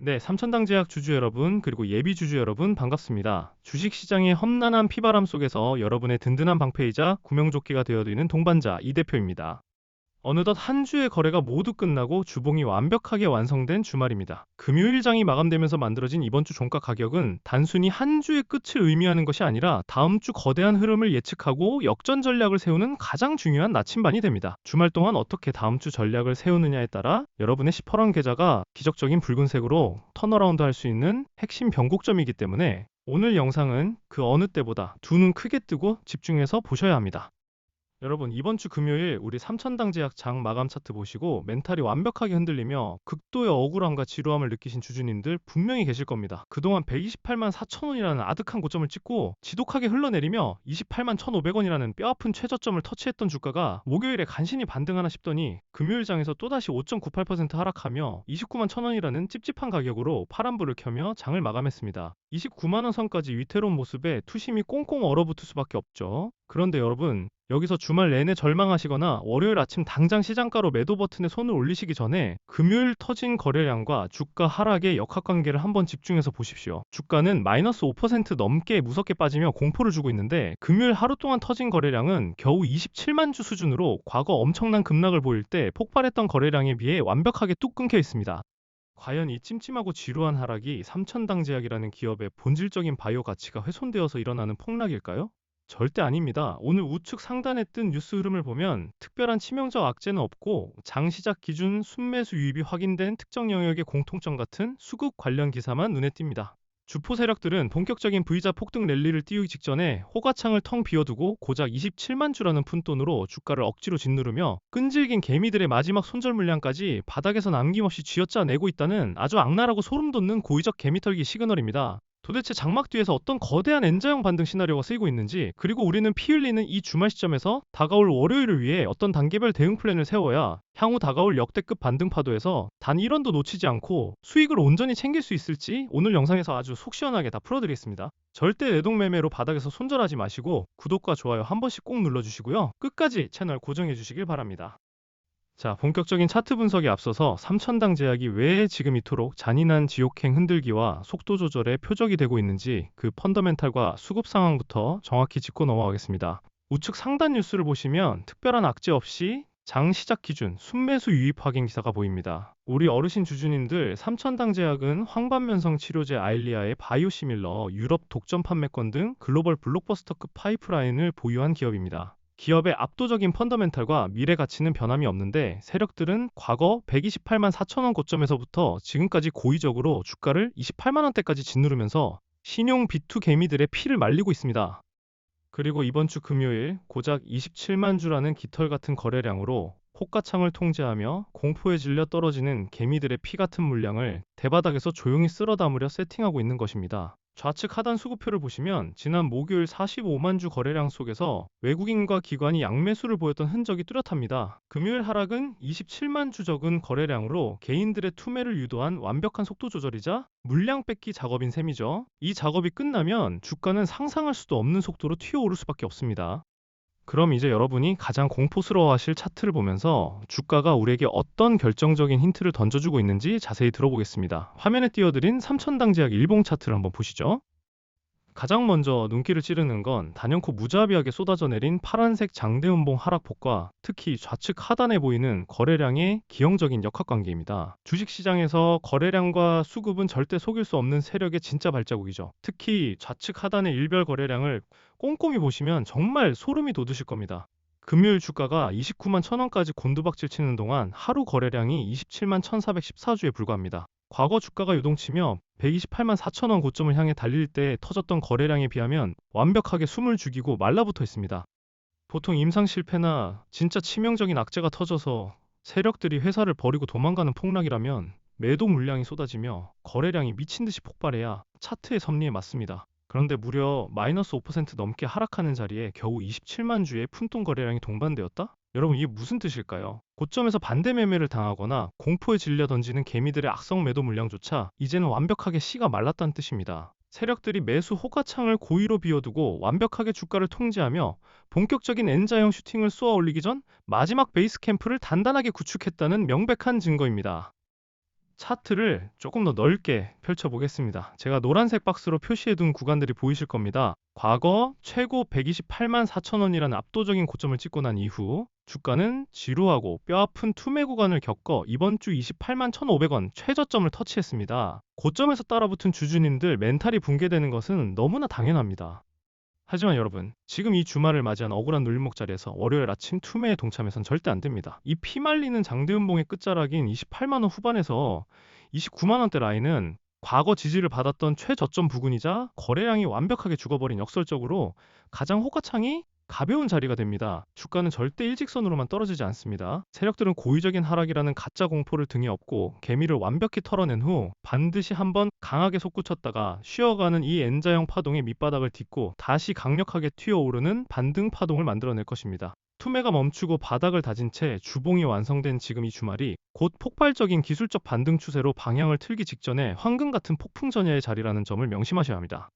네, 삼천당제약 주주 여러분, 그리고 예비 주주 여러분 반갑습니다. 주식시장의 험난한 피바람 속에서 여러분의 든든한 방패이자 구명조끼가 되어드리는 동반자 이 대표입니다. 어느덧 한 주의 거래가 모두 끝나고 주봉이 완벽하게 완성된 주말입니다. 금요일장이 마감되면서 만들어진 이번 주 종가 가격은 단순히 한 주의 끝을 의미하는 것이 아니라 다음 주 거대한 흐름을 예측하고 역전 전략을 세우는 가장 중요한 나침반이 됩니다. 주말 동안 어떻게 다음 주 전략을 세우느냐에 따라 여러분의 시퍼런 계좌가 기적적인 붉은색으로 턴어라운드 할 수 있는 핵심 변곡점이기 때문에 오늘 영상은 그 어느 때보다 두 눈 크게 뜨고 집중해서 보셔야 합니다. 여러분, 이번 주 금요일 우리 삼천당제약 장 마감 차트 보시고 멘탈이 완벽하게 흔들리며 극도의 억울함과 지루함을 느끼신 주주님들 분명히 계실 겁니다. 그동안 128만 4천 원이라는 아득한 고점을 찍고 지독하게 흘러내리며 28만 1,500원이라는 뼈아픈 최저점을 터치했던 주가가 목요일에 간신히 반등하나 싶더니 금요일 장에서 또다시 5.98% 하락하며 29만 1,000원이라는 찝찝한 가격으로 파란불을 켜며 장을 마감했습니다. 29만 원 선까지 위태로운 모습에 투심이 꽁꽁 얼어붙을 수밖에 없죠. 그런데 여러분, 여기서 주말 내내 절망하시거나 월요일 아침 당장 시장가로 매도 버튼에 손을 올리시기 전에 금요일 터진 거래량과 주가 하락의 역학관계를 한번 집중해서 보십시오. 주가는 마이너스 5% 넘게 무섭게 빠지며 공포를 주고 있는데 금요일 하루 동안 터진 거래량은 겨우 27만 주 수준으로 과거 엄청난 급락을 보일 때 폭발했던 거래량에 비해 완벽하게 뚝 끊겨 있습니다. 과연 이 찜찜하고 지루한 하락이 삼천당제약이라는 기업의 본질적인 바이오 가치가 훼손되어서 일어나는 폭락일까요? 절대 아닙니다. 오늘 우측 상단에 뜬 뉴스 흐름을 보면 특별한 치명적 악재는 없고 장 시작 기준 순매수 유입이 확인된 특정 영역의 공통점 같은 수급 관련 기사만 눈에 띕니다. 주포 세력들은 본격적인 V자 폭등 랠리를 띄우기 직전에 호가창을 텅 비워두고 고작 27만 주라는 푼돈으로 주가를 억지로 짓누르며 끈질긴 개미들의 마지막 손절 물량까지 바닥에서 남김없이 쥐어짜내고 있다는 아주 악랄하고 소름 돋는 고의적 개미털기 시그널입니다. 도대체 장막 뒤에서 어떤 거대한 N자형 반등 시나리오가 쓰이고 있는지, 그리고 우리는 피 흘리는 이 주말 시점에서 다가올 월요일을 위해 어떤 단계별 대응 플랜을 세워야 향후 다가올 역대급 반등 파도에서 단 1원도 놓치지 않고 수익을 온전히 챙길 수 있을지 오늘 영상에서 아주 속 시원하게 다 풀어드리겠습니다. 절대 내동매매로 바닥에서 손절하지 마시고 구독과 좋아요 한 번씩 꼭 눌러주시고요. 끝까지 채널 고정해 주시길 바랍니다. 자, 본격적인 차트 분석에 앞서서 삼천당 제약이 왜 지금 이토록 잔인한 지옥행 흔들기와 속도 조절의 표적이 되고 있는지 그 펀더멘탈과 수급 상황부터 정확히 짚고 넘어가겠습니다. 우측 상단 뉴스를 보시면 특별한 악재 없이 장 시작 기준 순매수 유입 확인 기사가 보입니다. 우리 어르신 주주님들, 삼천당 제약은 황반면성 치료제 아일리아의 바이오시밀러, 유럽 독점 판매권 등 글로벌 블록버스터급 파이프라인을 보유한 기업입니다. 기업의 압도적인 펀더멘탈과 미래 가치는 변함이 없는데 세력들은 과거 128만 4천 원 고점에서부터 지금까지 고의적으로 주가를 28만 원대까지 짓누르면서 신용 B2 개미들의 피를 말리고 있습니다. 그리고 이번 주 금요일 고작 27만 주라는 깃털 같은 거래량으로 호가창을 통제하며 공포에 질려 떨어지는 개미들의 피 같은 물량을 대바닥에서 조용히 쓸어 담으려 세팅하고 있는 것입니다. 좌측 하단 수급표를 보시면 지난 목요일 45만 주 거래량 속에서 외국인과 기관이 양매수를 보였던 흔적이 뚜렷합니다. 금요일 하락은 27만 주 적은 거래량으로 개인들의 투매를 유도한 완벽한 속도 조절이자 물량 뺏기 작업인 셈이죠. 이 작업이 끝나면 주가는 상상할 수도 없는 속도로 튀어오를 수밖에 없습니다. 그럼 이제 여러분이 가장 공포스러워하실 차트를 보면서 주가가 우리에게 어떤 결정적인 힌트를 던져주고 있는지 자세히 들어보겠습니다. 화면에 띄워드린 삼천당제약 일봉 차트를 한번 보시죠. 가장 먼저 눈길을 찌르는 건 단연코 무자비하게 쏟아져 내린 파란색 장대음봉 하락폭과 특히 좌측 하단에 보이는 거래량의 기형적인 역학관계입니다. 주식시장에서 거래량과 수급은 절대 속일 수 없는 세력의 진짜 발자국이죠. 특히 좌측 하단의 일별 거래량을 꼼꼼히 보시면 정말 소름이 돋으실 겁니다. 금요일 주가가 29만 1,000원까지 곤두박질 치는 동안 하루 거래량이 27만 1,414주에 불과합니다. 과거 주가가 요동치며 128만 4천 원 고점을 향해 달릴 때 터졌던 거래량에 비하면 완벽하게 숨을 죽이고 말라붙어 있습니다. 보통 임상 실패나 진짜 치명적인 악재가 터져서 세력들이 회사를 버리고 도망가는 폭락이라면 매도 물량이 쏟아지며 거래량이 미친 듯이 폭발해야 차트의 섭리에 맞습니다. 그런데 무려 마이너스 5% 넘게 하락하는 자리에 겨우 27만 주의 푼돈 거래량이 동반되었다? 여러분, 이게 무슨 뜻일까요? 고점에서 반대 매매를 당하거나 공포에 질려 던지는 개미들의 악성 매도 물량조차 이제는 완벽하게 씨가 말랐다는 뜻입니다. 세력들이 매수 호가창을 고의로 비워두고 완벽하게 주가를 통제하며 본격적인 N자형 슈팅을 쏘아 올리기 전 마지막 베이스 캠프를 단단하게 구축했다는 명백한 증거입니다. 차트를 조금 더 넓게 펼쳐보겠습니다. 제가 노란색 박스로 표시해둔 구간들이 보이실 겁니다. 과거 최고 128만 4천 원이라는 압도적인 고점을 찍고 난 이후 주가는 지루하고 뼈아픈 투매 구간을 겪어 이번 주 28만 1,500원 최저점을 터치했습니다. 고점에서 따라붙은 주주님들 멘탈이 붕괴되는 것은 너무나 당연합니다. 하지만 여러분, 지금 이 주말을 맞이한 억울한 눌림목 자리에서 월요일 아침 투매에 동참해선 절대 안 됩니다. 이 피말리는 장대음봉의 끝자락인 28만 원 후반에서 29만 원대 라인은 과거 지지를 받았던 최저점 부근이자 거래량이 완벽하게 죽어버린 역설적으로 가장 호가창이 가벼운 자리가 됩니다. 주가는 절대 일직선으로만 떨어지지 않습니다. 세력들은 고의적인 하락이라는 가짜 공포를 등에 업고 개미를 완벽히 털어낸 후 반드시 한번 강하게 솟구쳤다가 쉬어가는 이 N자형 파동의 밑바닥을 딛고 다시 강력하게 튀어오르는 반등 파동을 만들어낼 것입니다. 투매가 멈추고 바닥을 다진 채 주봉이 완성된 지금 이 주말이 곧 폭발적인 기술적 반등 추세로 방향을 틀기 직전에 황금 같은 폭풍전야의 자리라는 점을 명심하셔야 합니다.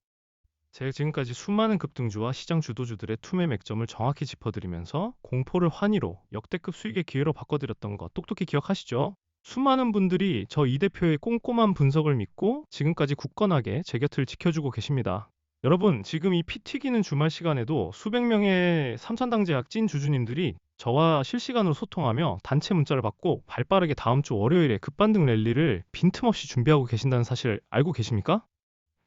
제가 지금까지 수많은 급등주와 시장 주도주들의 투매 맥점을 정확히 짚어드리면서 공포를 환희로 역대급 수익의 기회로 바꿔드렸던 거 똑똑히 기억하시죠? 수많은 분들이 저 이 대표의 꼼꼼한 분석을 믿고 지금까지 굳건하게 제 곁을 지켜주고 계십니다. 여러분, 지금 이 피 튀기는 주말 시간에도 수백 명의 삼천당제약 찐 주주님들이 저와 실시간으로 소통하며 단체 문자를 받고 발빠르게 다음 주 월요일에 급반등 랠리를 빈틈없이 준비하고 계신다는 사실 알고 계십니까?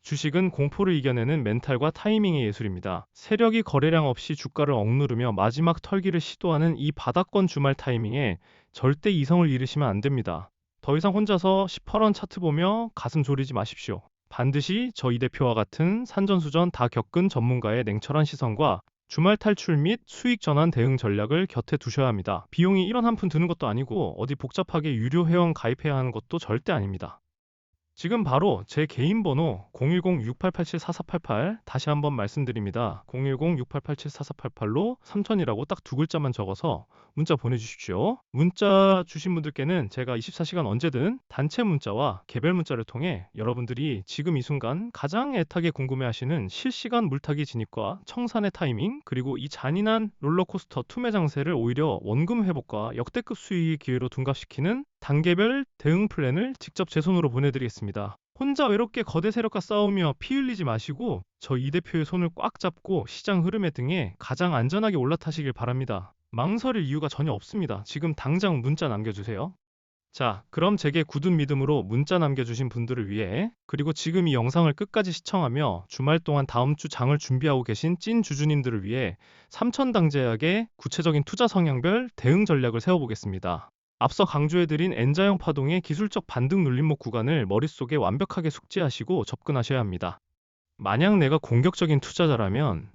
주식은 공포를 이겨내는 멘탈과 타이밍의 예술입니다. 세력이 거래량 없이 주가를 억누르며 마지막 털기를 시도하는 이 바닥권 주말 타이밍에 절대 이성을 잃으시면 안 됩니다. 더 이상 혼자서 18원 차트 보며 가슴 졸이지 마십시오. 반드시 저 이 대표와 같은 산전수전 다 겪은 전문가의 냉철한 시선과 주말 탈출 및 수익 전환 대응 전략을 곁에 두셔야 합니다. 비용이 1원 한 푼 드는 것도 아니고 어디 복잡하게 유료 회원 가입해야 하는 것도 절대 아닙니다. 지금 바로 제 개인 번호 010-6887-4488 다시 한번 말씀드립니다. 010-6887-4488로 3000이라고 딱 두 글자만 적어서 문자 보내주십시오. 문자 주신 분들께는 제가 24시간 언제든 단체 문자와 개별 문자를 통해 여러분들이 지금 이 순간 가장 애타게 궁금해하시는 실시간 물타기 진입과 청산의 타이밍, 그리고 이 잔인한 롤러코스터 투매 장세를 오히려 원금 회복과 역대급 수익의 기회로 둔갑시키는 단계별 대응 플랜을 직접 제 손으로 보내드리겠습니다. 혼자 외롭게 거대 세력과 싸우며 피 흘리지 마시고 저 이 대표의 손을 꽉 잡고 시장 흐름에 등에 가장 안전하게 올라타시길 바랍니다. 망설일 이유가 전혀 없습니다. 지금 당장 문자 남겨주세요. 자, 그럼 제게 굳은 믿음으로 문자 남겨주신 분들을 위해, 그리고 지금 이 영상을 끝까지 시청하며 주말 동안 다음 주 장을 준비하고 계신 찐 주주님들을 위해 삼천당제약의 구체적인 투자 성향별 대응 전략을 세워보겠습니다. 앞서 강조해드린 N자형 파동의 기술적 반등 눌림목 구간을 머릿속에 완벽하게 숙지하시고 접근하셔야 합니다. 만약 내가 공격적인 투자자라면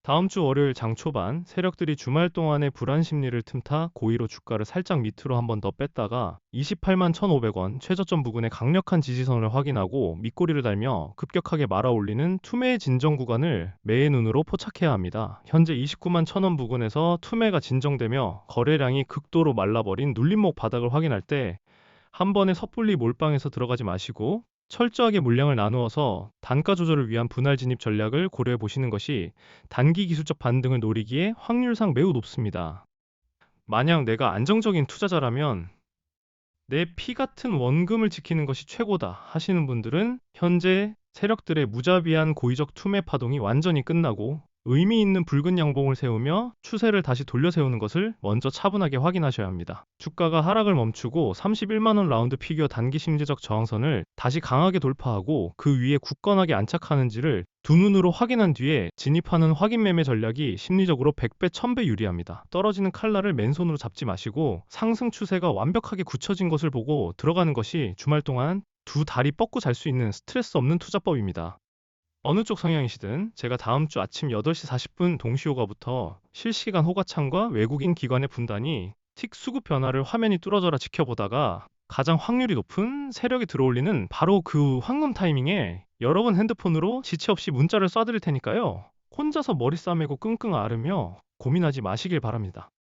다음 주 월요일 장 초반 세력들이 주말 동안의 불안 심리를 틈타 고의로 주가를 살짝 밑으로 한 번 더 뺐다가 28만 1,500원 최저점 부근의 강력한 지지선을 확인하고 밑꼬리를 달며 급격하게 말아올리는 투매의 진정 구간을 매의 눈으로 포착해야 합니다. 현재 29만 1,000원 부근에서 투매가 진정되며 거래량이 극도로 말라버린 눌림목 바닥을 확인할 때 한 번에 섣불리 몰빵해서 들어가지 마시고 철저하게 물량을 나누어서 단가 조절을 위한 분할 진입 전략을 고려해 보시는 것이 단기 기술적 반등을 노리기에 확률상 매우 높습니다. 만약 내가 안정적인 투자자라면 내 피 같은 원금을 지키는 것이 최고다 하시는 분들은 현재 세력들의 무자비한 고의적 투매 파동이 완전히 끝나고 의미 있는 붉은 양봉을 세우며 추세를 다시 돌려세우는 것을 먼저 차분하게 확인하셔야 합니다. 주가가 하락을 멈추고 31만원 라운드 피규어 단기 심리적 저항선을 다시 강하게 돌파하고 그 위에 굳건하게 안착하는지를 두 눈으로 확인한 뒤에 진입하는 확인 매매 전략이 심리적으로 100배, 1000배 유리합니다. 떨어지는 칼날을 맨손으로 잡지 마시고 상승 추세가 완벽하게 굳혀진 것을 보고 들어가는 것이 주말 동안 두 다리 뻗고 잘 수 있는 스트레스 없는 투자법입니다. 어느 쪽 성향이시든 제가 다음 주 아침 8시 40분 동시호가부터 실시간 호가창과 외국인 기관의 분단이 틱 수급 변화를 화면이 뚫어져라 지켜보다가 가장 확률이 높은 세력이 들어올리는 바로 그 황금 타이밍에 여러분 핸드폰으로 지체 없이 문자를 쏴드릴 테니까요. 혼자서 머리 싸매고 끙끙 앓으며 고민하지 마시길 바랍니다.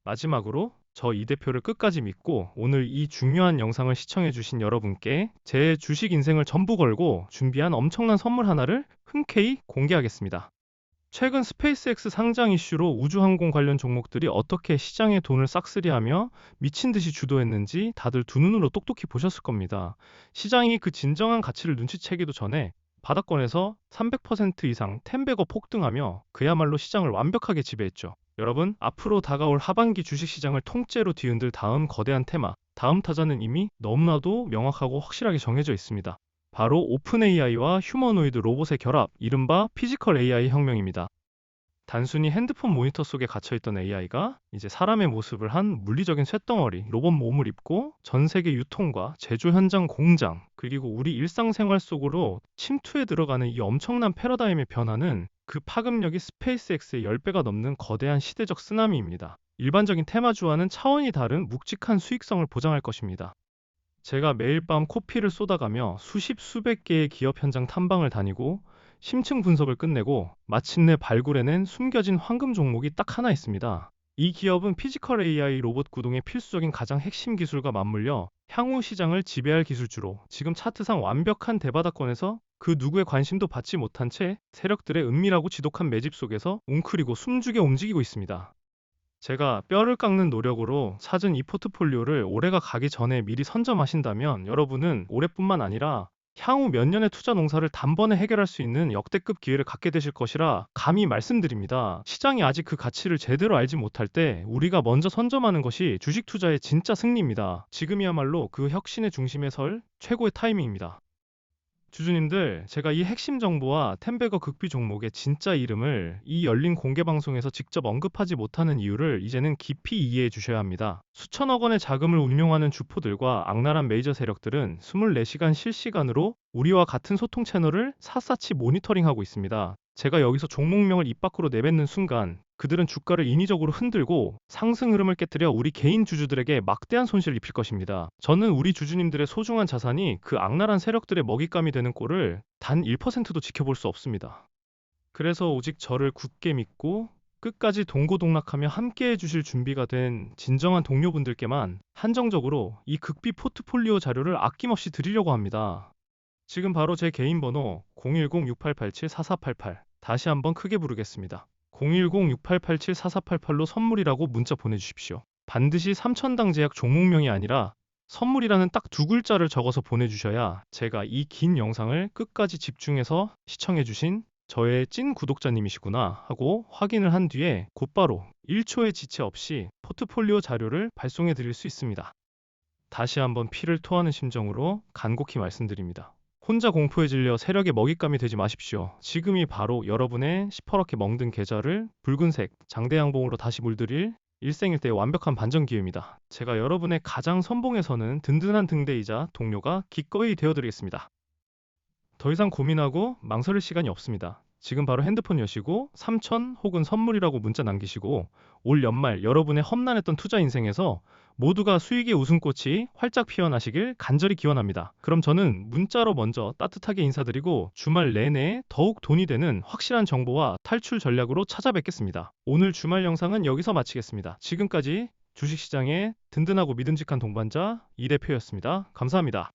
마지막으로 저 이 대표를 끝까지 믿고 오늘 이 중요한 영상을 시청해주신 여러분께 제 주식 인생을 전부 걸고 준비한 엄청난 선물 하나를 흔쾌히 공개하겠습니다. 최근 스페이스X 상장 이슈로 우주항공 관련 종목들이 어떻게 시장의 돈을 싹쓸이하며 미친 듯이 주도했는지 다들 두 눈으로 똑똑히 보셨을 겁니다. 시장이 그 진정한 가치를 눈치채기도 전에 바닥권에서 300% 이상 텐베거 폭등하며 그야말로 시장을 완벽하게 지배했죠. 여러분, 앞으로 다가올 하반기 주식시장을 통째로 뒤흔들 다음 거대한 테마, 다음 타자는 이미 너무나도 명확하고 확실하게 정해져 있습니다. 바로 오픈 AI와 휴머노이드 로봇의 결합, 이른바 피지컬 AI 혁명입니다. 단순히 핸드폰 모니터 속에 갇혀있던 AI가 이제 사람의 모습을 한 물리적인 쇳덩어리, 로봇 몸을 입고 전 세계 유통과 제조 현장 공장, 그리고 우리 일상생활 속으로 침투해 들어가는 이 엄청난 패러다임의 변화는 그 파급력이 스페이스X의 10배가 넘는 거대한 시대적 쓰나미입니다. 일반적인 테마주와는 차원이 다른 묵직한 수익성을 보장할 것입니다. 제가 매일 밤 코피를 쏟아가며 수십 수백 개의 기업 현장 탐방을 다니고 심층 분석을 끝내고 마침내 발굴해낸 숨겨진 황금 종목이 딱 하나 있습니다. 이 기업은 피지컬 AI 로봇 구동의 필수적인 가장 핵심 기술과 맞물려 향후 시장을 지배할 기술주로 지금 차트상 완벽한 대바닥권에서 그 누구의 관심도 받지 못한 채 세력들의 은밀하고 지독한 매집 속에서 웅크리고 숨죽여 움직이고 있습니다. 제가 뼈를 깎는 노력으로 찾은 이 포트폴리오를 올해가 가기 전에 미리 선점하신다면 여러분은 올해뿐만 아니라 향후 몇 년의 투자 농사를 단번에 해결할 수 있는 역대급 기회를 갖게 되실 것이라 감히 말씀드립니다. 시장이 아직 그 가치를 제대로 알지 못할 때 우리가 먼저 선점하는 것이 주식 투자의 진짜 승리입니다. 지금이야말로 그 혁신의 중심에 설 최고의 타이밍입니다. 주주님들, 제가 이 핵심 정보와 텐베거 극비 종목의 진짜 이름을 이 열린 공개 방송에서 직접 언급하지 못하는 이유를 이제는 깊이 이해해 주셔야 합니다. 수천억 원의 자금을 운용하는 주포들과 악랄한 메이저 세력들은 24시간 실시간으로 우리와 같은 소통 채널을 샅샅이 모니터링하고 있습니다. 제가 여기서 종목명을 입 밖으로 내뱉는 순간 그들은 주가를 인위적으로 흔들고 상승 흐름을 깨뜨려 우리 개인 주주들에게 막대한 손실을 입힐 것입니다. 저는 우리 주주님들의 소중한 자산이 그 악랄한 세력들의 먹잇감이 되는 꼴을 단 1%도 지켜볼 수 없습니다. 그래서 오직 저를 굳게 믿고 끝까지 동고동락하며 함께해 주실 준비가 된 진정한 동료분들께만 한정적으로 이 극비 포트폴리오 자료를 아낌없이 드리려고 합니다. 지금 바로 제 개인 번호 010-6887-4488 다시 한번 크게 부르겠습니다. 010-6887-4488로 선물이라고 문자 보내주십시오. 반드시 3,000당 제약 종목명이 아니라 선물이라는 딱 두 글자를 적어서 보내주셔야 제가 이 긴 영상을 끝까지 집중해서 시청해주신 저의 찐 구독자님이시구나 하고 확인을 한 뒤에 곧바로 1초의 지체 없이 포트폴리오 자료를 발송해 드릴 수 있습니다. 다시 한번 피를 토하는 심정으로 간곡히 말씀드립니다. 혼자 공포에 질려 세력의 먹잇감이 되지 마십시오. 지금이 바로 여러분의 시퍼렇게 멍든 계좌를 붉은색 장대양봉으로 다시 물들일 일생일대의 완벽한 반전 기회입니다. 제가 여러분의 가장 선봉에서는 든든한 등대이자 동료가 기꺼이 되어드리겠습니다. 더 이상 고민하고 망설일 시간이 없습니다. 지금 바로 핸드폰 여시고 3,000 혹은 선물이라고 문자 남기시고 올 연말 여러분의 험난했던 투자 인생에서 모두가 수익의 웃음꽃이 활짝 피어나시길 간절히 기원합니다. 그럼 저는 문자로 먼저 따뜻하게 인사드리고 주말 내내 더욱 돈이 되는 확실한 정보와 탈출 전략으로 찾아뵙겠습니다. 오늘 주말 영상은 여기서 마치겠습니다. 지금까지 주식시장의 든든하고 믿음직한 동반자 이 대표였습니다. 감사합니다.